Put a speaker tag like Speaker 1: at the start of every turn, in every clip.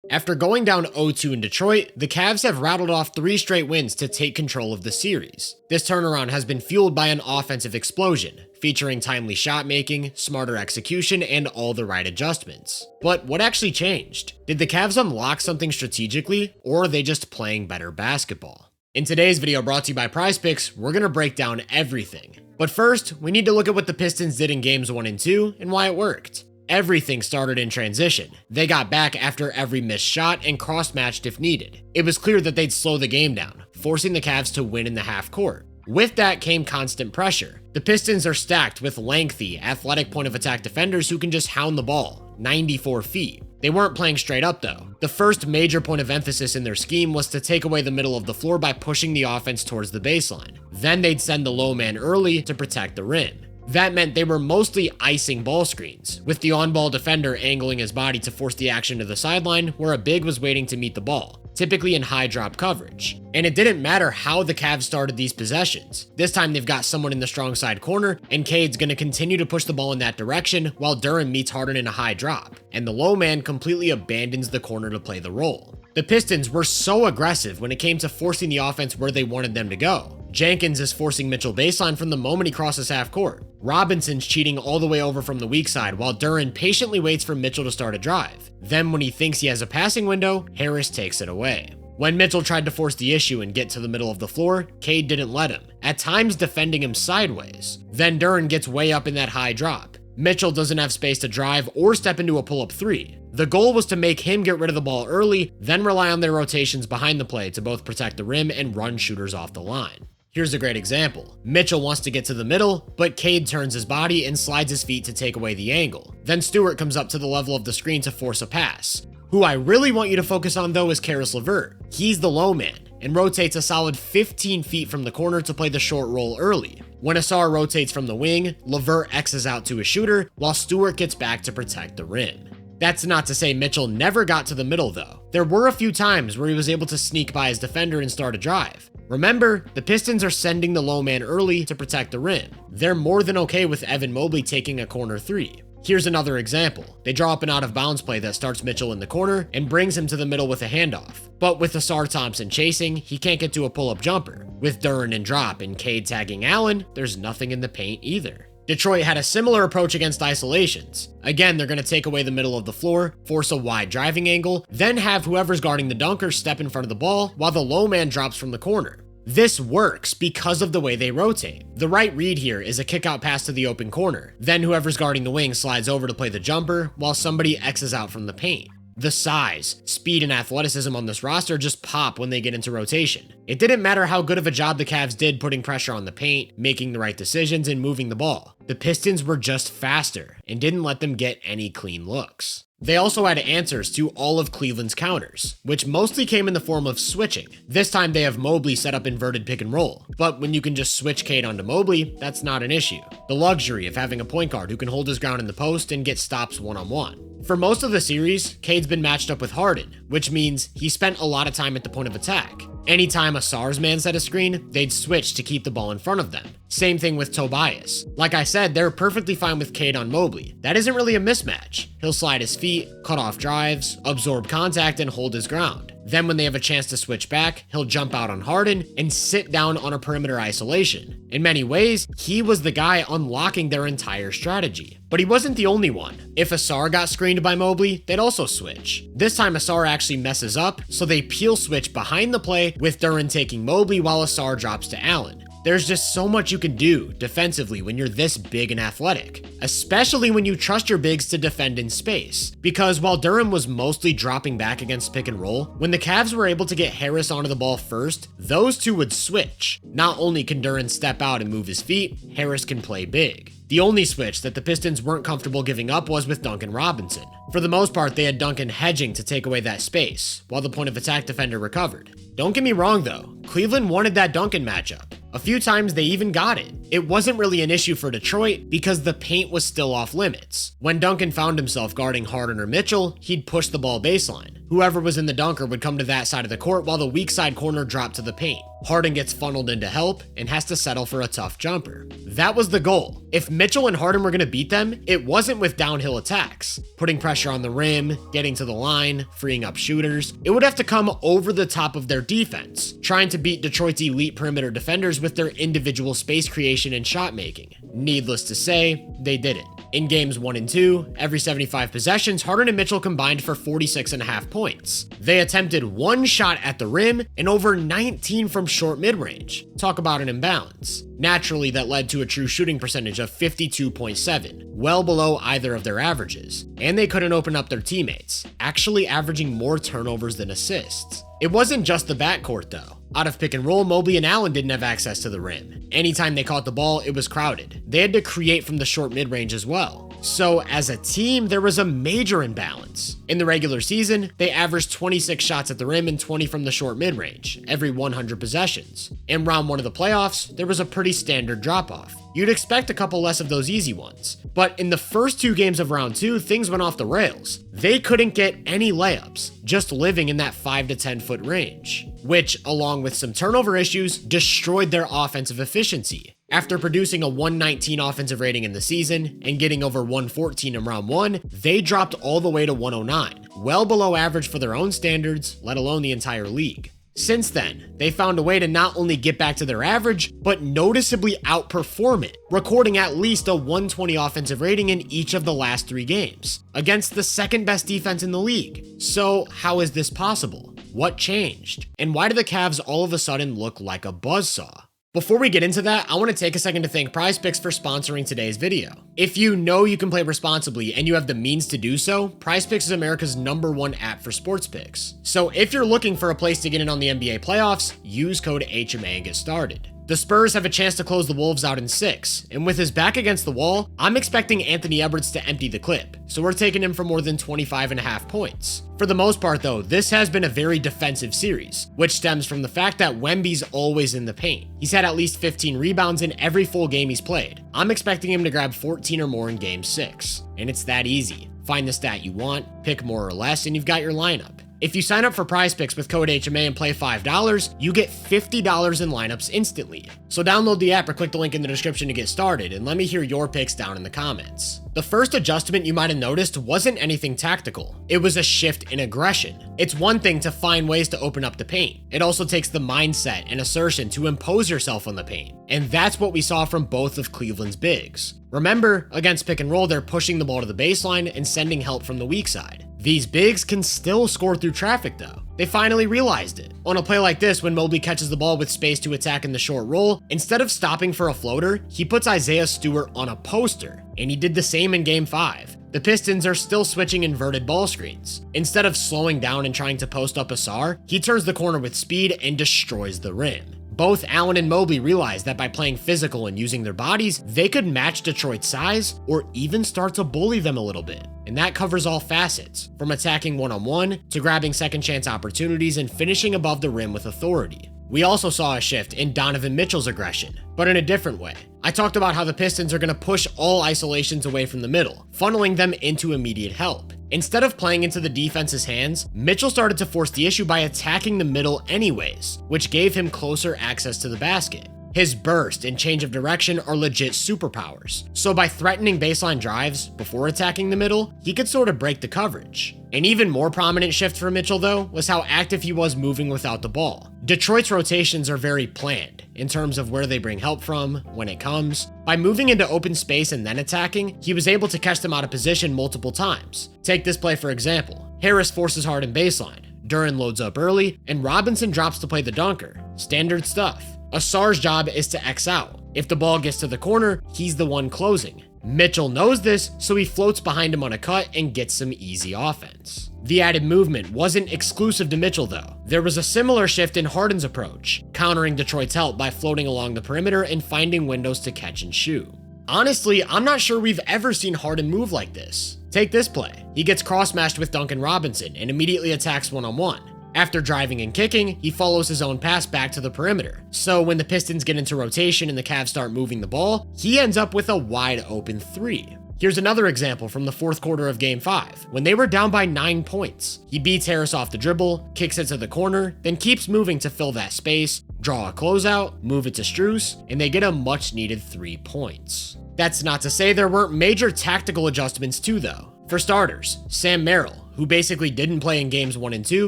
Speaker 1: After going down 0-2 in Detroit, the Cavs have rattled off 3 straight wins to take control of the series. This turnaround has been fueled by an offensive explosion, featuring timely shot making, smarter execution, and all the right adjustments. But what actually changed? Did the Cavs unlock something strategically, or are they just playing better basketball? In today's video brought to you by PrizePicks, we're going to break down everything. But first, we need to look at what the Pistons did in games 1 and 2 and why it worked. Everything started in transition. They got back after every missed shot and cross-matched if needed. It was clear that they'd slow the game down, forcing the Cavs to win in the half court. With that came constant pressure. The Pistons are stacked with lengthy, athletic point of attack defenders who can just hound the ball, 94 feet. They weren't playing straight up though. The first major point of emphasis in their scheme was to take away the middle of the floor by pushing the offense towards the baseline. Then they'd send the low man early to protect the rim. That meant they were mostly icing ball screens, with the on-ball defender angling his body to force the action to the sideline where a big was waiting to meet the ball, typically in high drop coverage. And it didn't matter how the Cavs started these possessions. This time they've got someone in the strong side corner, and Cade's gonna continue to push the ball in that direction while Duren meets Harden in a high drop, and the low man completely abandons the corner to play the role. The Pistons were so aggressive when it came to forcing the offense where they wanted them to go. Jenkins is forcing Mitchell baseline from the moment he crosses half court. Robinson's cheating all the way over from the weak side while Duren patiently waits for Mitchell to start a drive. Then when he thinks he has a passing window, Harris takes it away. When Mitchell tried to force the issue and get to the middle of the floor, Cade didn't let him, at times defending him sideways. Then Duren gets way up in that high drop. Mitchell doesn't have space to drive or step into a pull-up 3. The goal was to make him get rid of the ball early, then rely on their rotations behind the play to both protect the rim and run shooters off the line. Here's a great example. Mitchell wants to get to the middle, but Cade turns his body and slides his feet to take away the angle. Then Stewart comes up to the level of the screen to force a pass. Who I really want you to focus on though is Caris LeVert. He's the low man and rotates a solid 15 feet from the corner to play the short roll early. When Asar rotates from the wing, LeVert X's out to a shooter while Stewart gets back to protect the rim. That's not to say Mitchell never got to the middle though. There were a few times where he was able to sneak by his defender and start a drive. Remember, the Pistons are sending the low man early to protect the rim. They're more than okay with Evan Mobley taking a corner 3. Here's another example. They draw up an out of bounds play that starts Mitchell in the corner and brings him to the middle with a handoff. But with Asar Thompson chasing, he can't get to a pull-up jumper. With Duren and drop and Cade tagging Allen, there's nothing in the paint either. Detroit had a similar approach against isolations. Again, they're going to take away the middle of the floor, force a wide driving angle, then have whoever's guarding the dunker step in front of the ball while the low man drops from the corner. This works because of the way they rotate. The right read here is a kick out pass to the open corner. Then whoever's guarding the wing slides over to play the jumper while somebody X's out from the paint. The size, speed, and athleticism on this roster just pop when they get into rotation. It didn't matter how good of a job the Cavs did putting pressure on the paint, making the right decisions, and moving the ball. The Pistons were just faster and didn't let them get any clean looks. They also had answers to all of Cleveland's counters, which mostly came in the form of switching. This time they have Mobley set up inverted pick and roll, but when you can just switch Cade onto Mobley, that's not an issue. The luxury of having a point guard who can hold his ground in the post and get stops one-on-one. For most of the series, Cade's been matched up with Harden, which means he spent a lot of time at the point of attack. Anytime Asar's man set a screen, they'd switch to keep the ball in front of them. Same thing with Tobias. Like I said, they're perfectly fine with Cade on Mobley. That isn't really a mismatch. He'll slide his feet, cut off drives, absorb contact, and hold his ground. Then when they have a chance to switch back, he'll jump out on Harden and sit down on a perimeter isolation. In many ways, he was the guy unlocking their entire strategy. But he wasn't the only one. If Asar got screened by Mobley, they'd also switch. This time Asar actually messes up, so they peel switch behind the play with Duren taking Mobley while Asar drops to Allen. There's just so much you can do defensively when you're this big and athletic, especially when you trust your bigs to defend in space. Because while Duren was mostly dropping back against pick and roll, when the Cavs were able to get Harris onto the ball first, those two would switch. Not only can Duren step out and move his feet, Harris can play big. The only switch that the Pistons weren't comfortable giving up was with Duncan Robinson. For the most part, they had Duncan hedging to take away that space, while the point of attack defender recovered. Don't get me wrong though, Cleveland wanted that Duncan matchup. A few times they even got it. It wasn't really an issue for Detroit because the paint was still off limits. When Duncan found himself guarding Harden or Mitchell, he'd push the ball baseline. Whoever was in the dunker would come to that side of the court while the weak side corner dropped to the paint. Harden gets funneled into help and has to settle for a tough jumper. That was the goal. If Mitchell and Harden were going to beat them, it wasn't with downhill attacks, putting pressure on the rim, getting to the line, freeing up shooters. It would have to come over the top of their defense, trying to beat Detroit's elite perimeter defenders with their individual space creation and shot making. Needless to say, they didn't. In games 1 and 2, every 75 possessions, Harden and Mitchell combined for 46.5 points. They attempted 1 shot at the rim and over 19 from short mid-range. Talk about an imbalance. Naturally, that led to a true shooting percentage of 52.7, well below either of their averages. And they couldn't open up their teammates, actually averaging more turnovers than assists. It wasn't just the backcourt though. Out of pick and roll, Mobley and Allen didn't have access to the rim. Anytime they caught the ball, it was crowded. They had to create from the short mid-range as well. So as a team, there was a major imbalance. In the regular season, they averaged 26 shots at the rim and 20 from the short mid-range, every 100 possessions. In round 1 of the playoffs, there was a pretty standard drop-off. You'd expect a couple less of those easy ones. But in the first 2 games of round 2, things went off the rails. They couldn't get any layups, just living in that 5 to 10 foot range, which, along with some turnover issues, destroyed their offensive efficiency. After producing a 119 offensive rating in the season and getting over 114 in round 1, they dropped all the way to 109, well below average for their own standards, let alone the entire league. Since then, they found a way to not only get back to their average, but noticeably outperform it, recording at least a 120 offensive rating in each of the last 3 games, against the second best defense in the league. So how is this possible? What changed? And why do the Cavs all of a sudden look like a buzzsaw? Before we get into that, I want to take a second to thank PrizePicks for sponsoring today's video. If you know you can play responsibly and you have the means to do so, PrizePicks is America's #1 app for sports picks. So if you're looking for a place to get in on the NBA playoffs, use code HMA and get started. The Spurs have a chance to close the Wolves out in 6, and with his back against the wall, I'm expecting Anthony Edwards to empty the clip, so we're taking him for more than 25.5 points. For the most part though, this has been a very defensive series, which stems from the fact that Wemby's always in the paint. He's had at least 15 rebounds in every full game he's played. I'm expecting him to grab 14 or more in game 6, and it's that easy. Find the stat you want, pick more or less, and you've got your lineup. If you sign up for PrizePicks with code HMA and play $5, you get $50 in lineups instantly. So download the app or click the link in the description to get started, and let me hear your picks down in the comments. The first adjustment you might have noticed wasn't anything tactical. It was a shift in aggression. It's one thing to find ways to open up the paint. It also takes the mindset and assertion to impose yourself on the paint. And that's what we saw from both of Cleveland's bigs. Remember, against pick and roll, they're pushing the ball to the baseline and sending help from the weak side. These bigs can still score through traffic though. They finally realized it. On a play like this, when Mobley catches the ball with space to attack in the short roll, instead of stopping for a floater, he puts Isaiah Stewart on a poster, and he did the same in game 5. The Pistons are still switching inverted ball screens. Instead of slowing down and trying to post up Asar, he turns the corner with speed and destroys the rim. Both Allen and Mobley realized that by playing physical and using their bodies, they could match Detroit's size or even start to bully them a little bit. And that covers all facets, from attacking one-on-one to grabbing second chance opportunities and finishing above the rim with authority. We also saw a shift in Donovan Mitchell's aggression, but in a different way. I talked about how the Pistons are going to push all isolations away from the middle, funneling them into immediate help. Instead of playing into the defense's hands, Mitchell started to force the issue by attacking the middle anyways, which gave him closer access to the basket. His burst and change of direction are legit superpowers. So by threatening baseline drives before attacking the middle, he could sort of break the coverage. An even more prominent shift for Mitchell though was how active he was moving without the ball. Detroit's rotations are very planned in terms of where they bring help from, when it comes. By moving into open space and then attacking, he was able to catch them out of position multiple times. Take this play for example. Harris forces Harden baseline, Duren loads up early, and Robinson drops to play the dunker. Standard stuff. Asar's job is to X out. If the ball gets to the corner, he's the one closing. Mitchell knows this, so he floats behind him on a cut and gets some easy offense. The added movement wasn't exclusive to Mitchell though. There was a similar shift in Harden's approach, countering Detroit's help by floating along the perimeter and finding windows to catch and shoot. Honestly, I'm not sure we've ever seen Harden move like this. Take this play. He gets cross-matched with Duncan Robinson and immediately attacks one-on-one. After driving and kicking, he follows his own pass back to the perimeter. So when the Pistons get into rotation and the Cavs start moving the ball, he ends up with a wide open 3. Here's another example from the fourth quarter of Game 5, when they were down by 9 points. He beats Harris off the dribble, kicks it to the corner, then keeps moving to fill that space, draw a closeout, move it to Strus, and they get a much-needed 3 points. That's not to say there weren't major tactical adjustments too, though. For starters, Sam Merrill, who basically didn't play in games 1 and 2,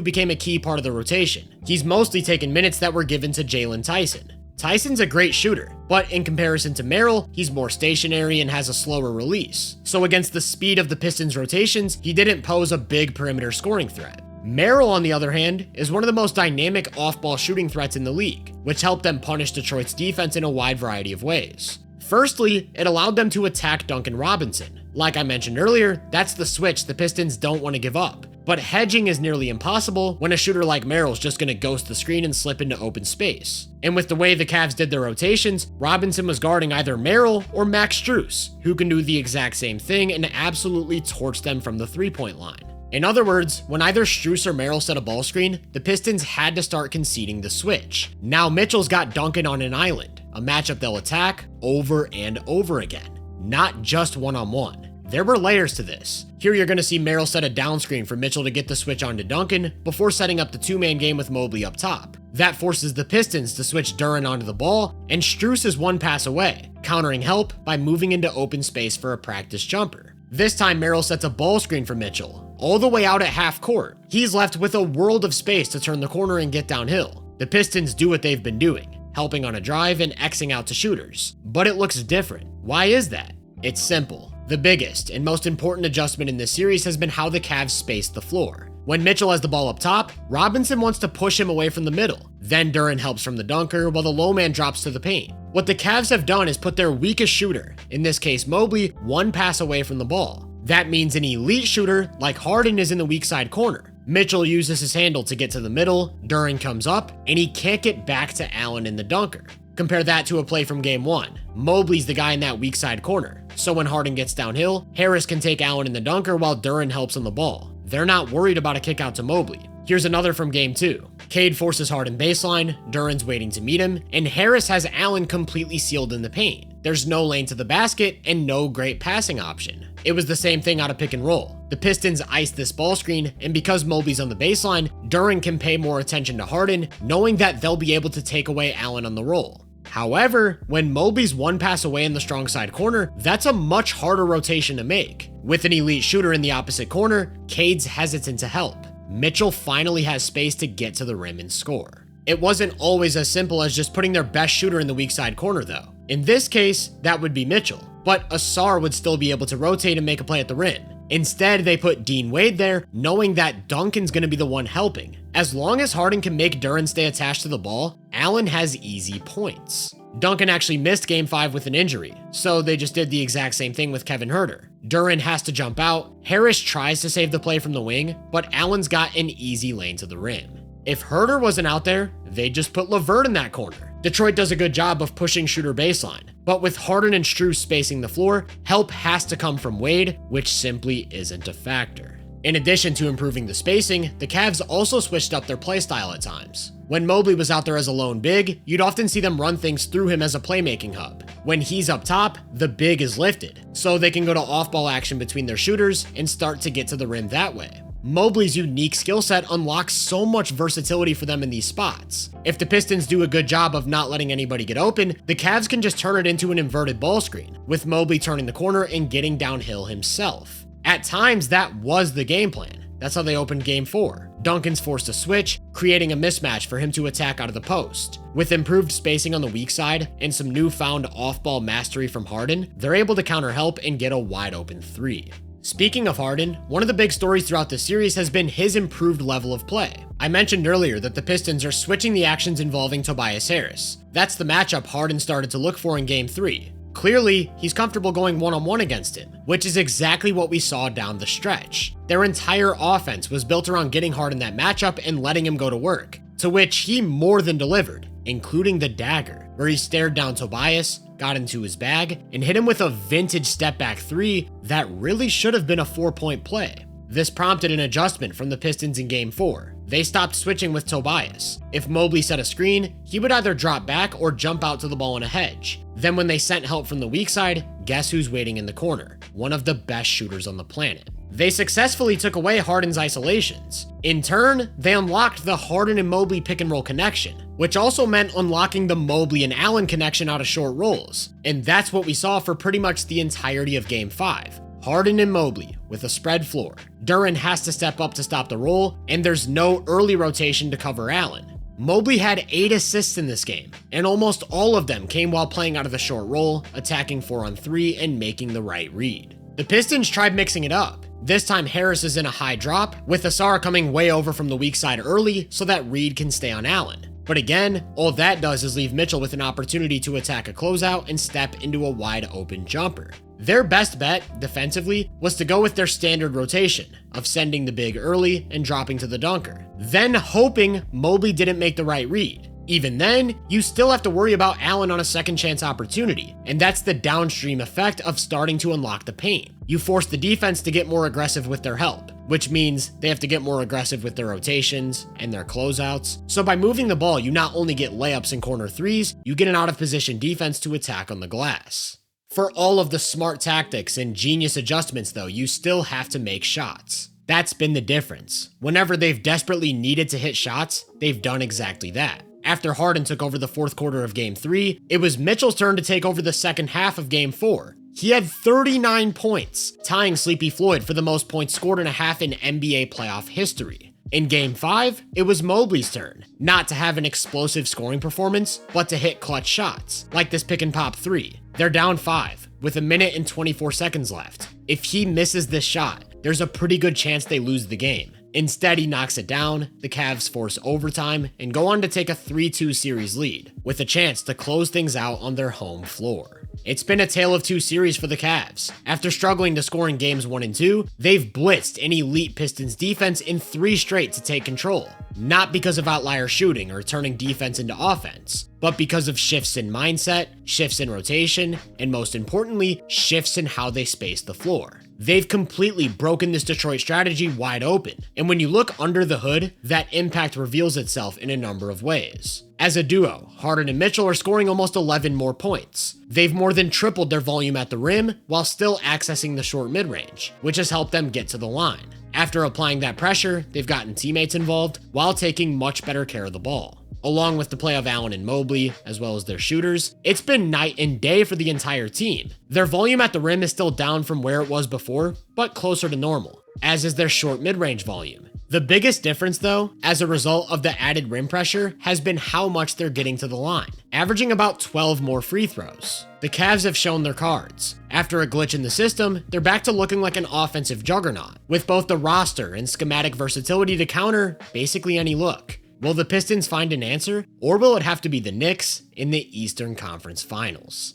Speaker 1: became a key part of the rotation. He's mostly taken minutes that were given to Jalen Tyson. Tyson's a great shooter, but in comparison to Merrill, he's more stationary and has a slower release. So against the speed of the Pistons' rotations, he didn't pose a big perimeter scoring threat. Merrill, on the other hand, is one of the most dynamic off-ball shooting threats in the league, which helped them punish Detroit's defense in a wide variety of ways. Firstly, it allowed them to attack Duncan Robinson. Like I mentioned earlier, that's the switch the Pistons don't want to give up. But hedging is nearly impossible when a shooter like Merrill's just going to ghost the screen and slip into open space. And with the way the Cavs did their rotations, Robinson was guarding either Merrill or Max Strus, who can do the exact same thing and absolutely torch them from the three-point line. In other words, when either Strus or Merrill set a ball screen, the Pistons had to start conceding the switch. Now Mitchell's got Duncan on an island, a matchup they'll attack over and over again, not just one-on-one. There were layers to this. Here you're going to see Merrill set a down screen for Mitchell to get the switch onto Duncan before setting up the two-man game with Mobley up top. That forces the Pistons to switch Duren onto the ball, and Strus is one pass away, countering help by moving into open space for a practice jumper. This time Merrill sets a ball screen for Mitchell, all the way out at half court. He's left with a world of space to turn the corner and get downhill. The Pistons do what they've been doing, helping on a drive and Xing out to shooters. But it looks different. Why is that? It's simple. The biggest and most important adjustment in this series has been how the Cavs space the floor. When Mitchell has the ball up top, Robinson wants to push him away from the middle. Then Duren helps from the dunker while the low man drops to the paint. What the Cavs have done is put their weakest shooter, in this case Mobley, one pass away from the ball. That means an elite shooter like Harden is in the weak side corner. Mitchell uses his handle to get to the middle, Duren comes up, and he can't get back to Allen in the dunker. Compare that to a play from Game 1. Mobley's the guy in that weak side corner. So when Harden gets downhill, Harris can take Allen in the dunker while Duren helps on the ball. They're not worried about a kick out to Mobley. Here's another from Game 2. Cade forces Harden baseline, Duren's waiting to meet him, and Harris has Allen completely sealed in the paint. There's no lane to the basket and no great passing option. It was the same thing out of pick and roll. The Pistons iced this ball screen, and because Mobley's on the baseline, Duren can pay more attention to Harden, knowing that they'll be able to take away Allen on the roll. However, when Mobley's one pass away in the strong side corner, that's a much harder rotation to make. With an elite shooter in the opposite corner, Cade's hesitant to help. Mitchell finally has space to get to the rim and score. It wasn't always as simple as just putting their best shooter in the weak side corner though. In this case, that would be Mitchell, but Asar would still be able to rotate and make a play at the rim. Instead, they put Dean Wade there, knowing that Duncan's going to be the one helping. As long as Harden can make Duren stay attached to the ball, Allen has easy points. Duncan actually missed Game 5 with an injury, so they just did the exact same thing with Kevin Huerter. Duren has to jump out, Harris tries to save the play from the wing, but Allen's got an easy lane to the rim. If Huerter wasn't out there, they'd just put LeVert in that corner. Detroit does a good job of pushing shooter baseline, but with Harden and Strus spacing the floor, help has to come from Wade, which simply isn't a factor. In addition to improving the spacing, the Cavs also switched up their play style at times. When Mobley was out there as a lone big, you'd often see them run things through him as a playmaking hub. When he's up top, the big is lifted, so they can go to off-ball action between their shooters and start to get to the rim that way. Mobley's unique skill set unlocks so much versatility for them in these spots. If the Pistons do a good job of not letting anybody get open, the Cavs can just turn it into an inverted ball screen, with Mobley turning the corner and getting downhill himself. At times, that was the game plan. That's how they opened Game 4. Duncan's forced to switch, creating a mismatch for him to attack out of the post. With improved spacing on the weak side and some newfound off-ball mastery from Harden, they're able to counter help and get a wide open three. Speaking of Harden, one of the big stories throughout this series has been his improved level of play. I mentioned earlier that the Pistons are switching the actions involving Tobias Harris. That's the matchup Harden started to look for in Game 3. Clearly, he's comfortable going one-on-one against him, which is exactly what we saw down the stretch. Their entire offense was built around getting Harden that matchup and letting him go to work, to which he more than delivered, including the dagger, where he stared down Tobias, got into his bag, and hit him with a vintage step-back three that really should have been a 4-point play. This prompted an adjustment from the Pistons in Game 4. They stopped switching with Tobias. If Mobley set a screen, he would either drop back or jump out to the ball in a hedge. Then when they sent help from the weak side, guess who's waiting in the corner? One of the best shooters on the planet. They successfully took away Harden's isolations. In turn, they unlocked the Harden and Mobley pick and roll connection, which also meant unlocking the Mobley and Allen connection out of short rolls. And that's what we saw for pretty much the entirety of Game 5. Harden and Mobley with a spread floor. Duren has to step up to stop the roll, and there's no early rotation to cover Allen. Mobley had 8 assists in this game, and almost all of them came while playing out of the short roll, attacking 4-on-3 and making the right read. The Pistons tried mixing it up. This time Harris is in a high drop, with Asar coming way over from the weak side early so that Reed can stay on Allen. But again, all that does is leave Mitchell with an opportunity to attack a closeout and step into a wide open jumper. Their best bet, defensively, was to go with their standard rotation of sending the big early and dropping to the dunker, then hoping Mobley didn't make the right read. Even then, you still have to worry about Allen on a second chance opportunity, and that's the downstream effect of starting to unlock the paint. You force the defense to get more aggressive with their help, which means they have to get more aggressive with their rotations and their closeouts. So by moving the ball, you not only get layups and corner threes, you get an out of position defense to attack on the glass. For all of the smart tactics and genius adjustments though, you still have to make shots. That's been the difference. Whenever they've desperately needed to hit shots, they've done exactly that. After Harden took over the fourth quarter of Game 3, it was Mitchell's turn to take over the second half of Game 4. He had 39 points, tying Sleepy Floyd for the most points scored in a half in NBA playoff history. In Game 5, it was Mobley's turn, not to have an explosive scoring performance, but to hit clutch shots, like this pick and pop 3. They're down 5, with a minute and 24 seconds left. If he misses this shot, there's a pretty good chance they lose the game. Instead, he knocks it down, the Cavs force overtime, and go on to take a 3-2 series lead, with a chance to close things out on their home floor. It's been a tale of two series for the Cavs. After struggling to score in games 1 and 2, they've blitzed an elite Pistons defense in 3 straight to take control. Not because of outlier shooting or turning defense into offense, but because of shifts in mindset, shifts in rotation, and most importantly, shifts in how they space the floor. They've completely broken this Detroit strategy wide open, and when you look under the hood, that impact reveals itself in a number of ways. As a duo, Harden and Mitchell are scoring almost 11 more points. They've more than tripled their volume at the rim while still accessing the short mid-range, which has helped them get to the line. After applying that pressure, they've gotten teammates involved while taking much better care of the ball. Along with the play of Allen and Mobley, as well as their shooters, it's been night and day for the entire team. Their volume at the rim is still down from where it was before, but closer to normal, as is their short mid-range volume. The biggest difference though, as a result of the added rim pressure, has been how much they're getting to the line, averaging about 12 more free throws. The Cavs have shown their cards. After a glitch in the system, they're back to looking like an offensive juggernaut, with both the roster and schematic versatility to counter basically any look. Will the Pistons find an answer, or will it have to be the Knicks in the Eastern Conference Finals?